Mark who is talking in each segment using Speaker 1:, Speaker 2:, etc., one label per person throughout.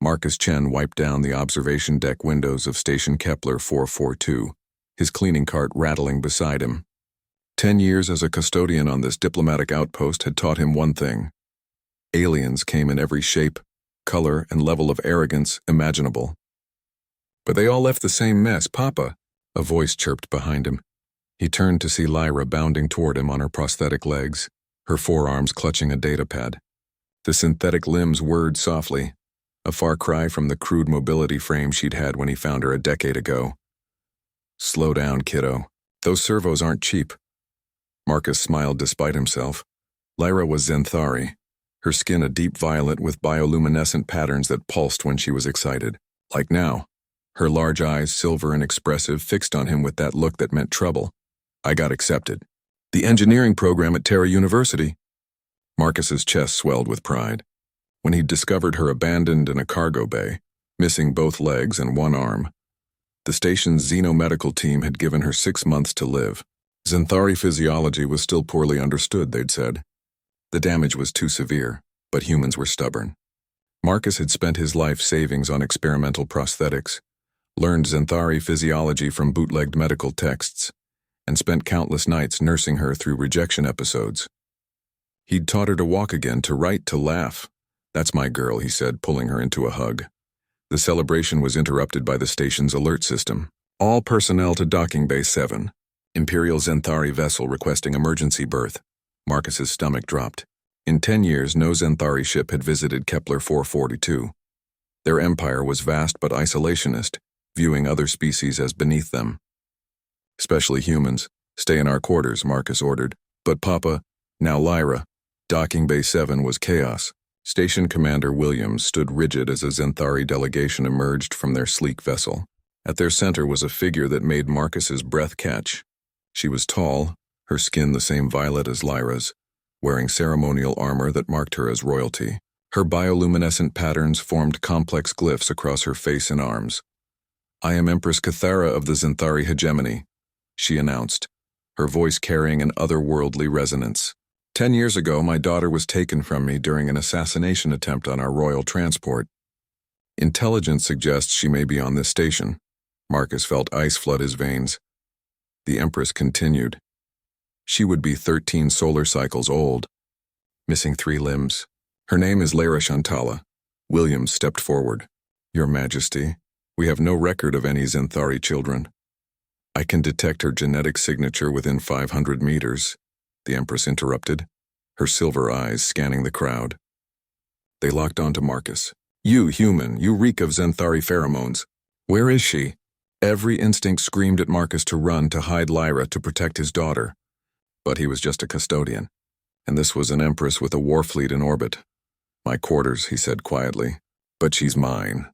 Speaker 1: Marcus Chen wiped down the observation deck windows of Station Kepler 442, his cleaning cart rattling beside him. 10 years as a custodian on this diplomatic outpost had taught him one thing. Aliens came in every shape, color, and level of arrogance imaginable. But they all left the same mess, Papa, a voice chirped behind him. He turned to see Lyra bounding toward him on her prosthetic legs, her forearms clutching a datapad. The synthetic limbs whirred softly, a far cry from the crude mobility frame she'd had when he found her a decade ago. Slow down, kiddo. Those servos aren't cheap. Marcus smiled despite himself. Lyra was Zenthari, her skin a deep violet with bioluminescent patterns that pulsed when she was excited. Like now, her large eyes, silver and expressive, fixed on him with that look that meant trouble. I got accepted. The engineering program at Terra University. Marcus's chest swelled with pride. When he'd discovered her abandoned in a cargo bay, missing both legs and one arm, the station's xenomedical team had given her 6 months to live. Zenthari physiology was still poorly understood, they'd said. The damage was too severe, but humans were stubborn. Marcus had spent his life savings on experimental prosthetics, learned Zenthari physiology from bootlegged medical texts, and spent countless nights nursing her through rejection episodes. He'd taught her to walk again, to write, to laugh. That's my girl, he said, pulling her into a hug. The celebration was interrupted by the station's alert system. All personnel to Docking Bay 7. Imperial Zenthari vessel requesting emergency berth. Marcus's stomach dropped. In 10 years, no Zenthari ship had visited Kepler 442. Their empire was vast but isolationist, viewing other species as beneath them. Especially humans. Stay in our quarters, Marcus ordered. But Papa, now Lyra. Docking Bay 7 was chaos. Station Commander Williams stood rigid as a Zenthari delegation emerged from their sleek vessel. At their center was a figure that made Marcus's breath catch. She was tall, her skin the same violet as Lyra's, wearing ceremonial armor that marked her as royalty. Her bioluminescent patterns formed complex glyphs across her face and arms. I am Empress Cathara of the Zenthari hegemony, she announced, her voice carrying an otherworldly resonance. 10 years ago, my daughter was taken from me during an assassination attempt on our royal transport. Intelligence suggests she may be on this station. Marcus felt ice flood his veins. The Empress continued. She would be 13 solar cycles old, missing 3 limbs. Her name is Lara Shantala. Williams stepped forward. Your Majesty, we have no record of any Zenthari children. I can detect her genetic signature within 500 meters, the Empress interrupted, her silver eyes scanning the crowd. They locked onto Marcus. You, human, you reek of Zenthari pheromones. Where is she? Every instinct screamed at Marcus to run, to hide Lyra, to protect his daughter. But he was just a custodian, and this was an Empress with a war fleet in orbit. My quarters, he said quietly, but she's mine.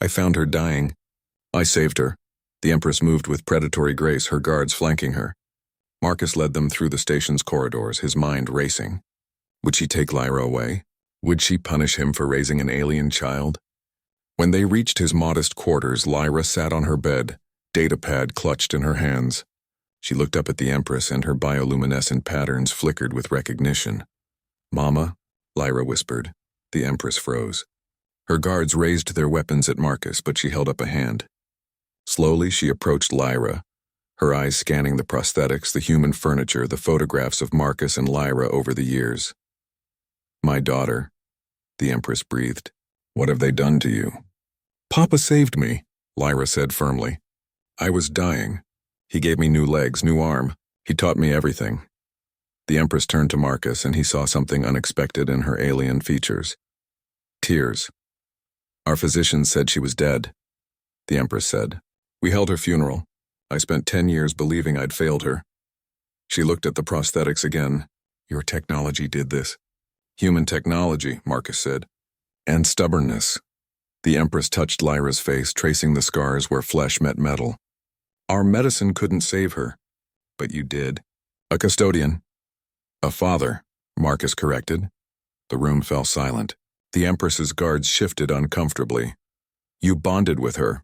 Speaker 1: I found her dying. I saved her. The Empress moved with predatory grace, her guards flanking her. Marcus led them through the station's corridors, his mind racing. Would she take Lyra away? Would she punish him for raising an alien child? When they reached his modest quarters, Lyra sat on her bed, datapad clutched in her hands. She looked up at the Empress and her bioluminescent patterns flickered with recognition. Mama, Lyra whispered. The Empress froze. Her guards raised their weapons at Marcus, but she held up a hand. Slowly she approached Lyra, her eyes scanning the prosthetics, the human furniture, the photographs of Marcus and Lyra over the years. My daughter, the Empress breathed. What have they done to you? Papa saved me, Lyra said firmly. I was dying. He gave me new legs, new arm. He taught me everything. The Empress turned to Marcus and he saw something unexpected in her alien features. Tears. Our physicians said she was dead, the Empress said. We held her funeral. I spent 10 years believing I'd failed her. She looked at the prosthetics again. Your technology did this. Human technology, Marcus said. And stubbornness. The Empress touched Lyra's face, tracing the scars where flesh met metal. Our medicine couldn't save her. But you did. A custodian. A father, Marcus corrected. The room fell silent. The Empress's guards shifted uncomfortably. You bonded with her,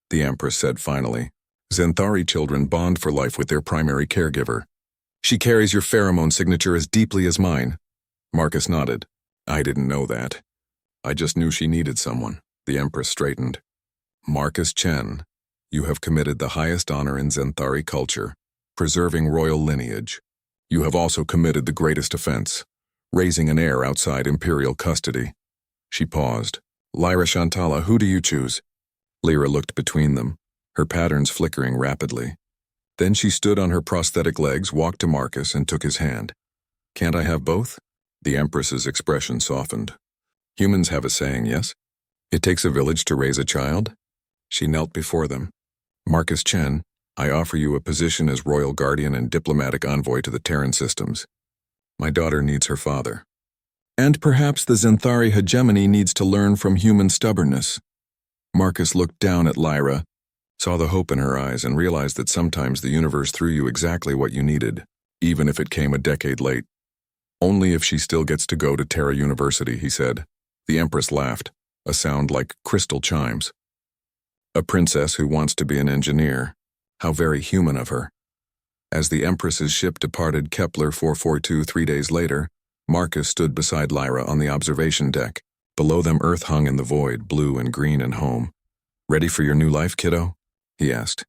Speaker 1: the Empress said finally. Zenthari children bond for life with their primary caregiver. She carries your pheromone signature as deeply as mine. Marcus nodded. I didn't know that. I just knew she needed someone. The Empress straightened. Marcus Chen, you have committed the highest honor in Zenthari culture, preserving royal lineage. You have also committed the greatest offense, raising an heir outside imperial custody. She paused. Lyra Shantala, who do you choose? Lyra looked between them, her patterns flickering rapidly. Then she stood on her prosthetic legs, walked to Marcus, and took his hand. Can't I have both? The Empress's expression softened. Humans have a saying, yes? It takes a village to raise a child? She knelt before them. Marcus Chen, I offer you a position as royal guardian and diplomatic envoy to the Terran systems. My daughter needs her father. And perhaps the Zenthari hegemony needs to learn from human stubbornness. Marcus looked down at Lyra, saw the hope in her eyes, and realized that sometimes the universe threw you exactly what you needed, even if it came a decade late. Only if she still gets to go to Terra University, he said. The Empress laughed, a sound like crystal chimes. A princess who wants to be an engineer. How very human of her. As the Empress's ship departed Kepler 442 3 days later, Marcus stood beside Lyra on the observation deck. Below them Earth hung in the void, blue and green and home. Ready for your new life, kiddo? He asked.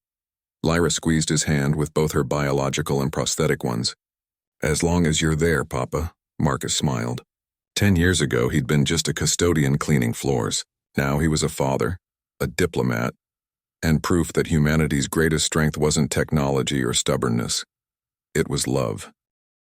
Speaker 1: Lyra squeezed his hand with both her biological and prosthetic ones. As long as you're there, Papa, Marcus smiled. 10 years ago, he'd been just a custodian cleaning floors. Now he was a father, a diplomat, and proof that humanity's greatest strength wasn't technology or stubbornness. It was love.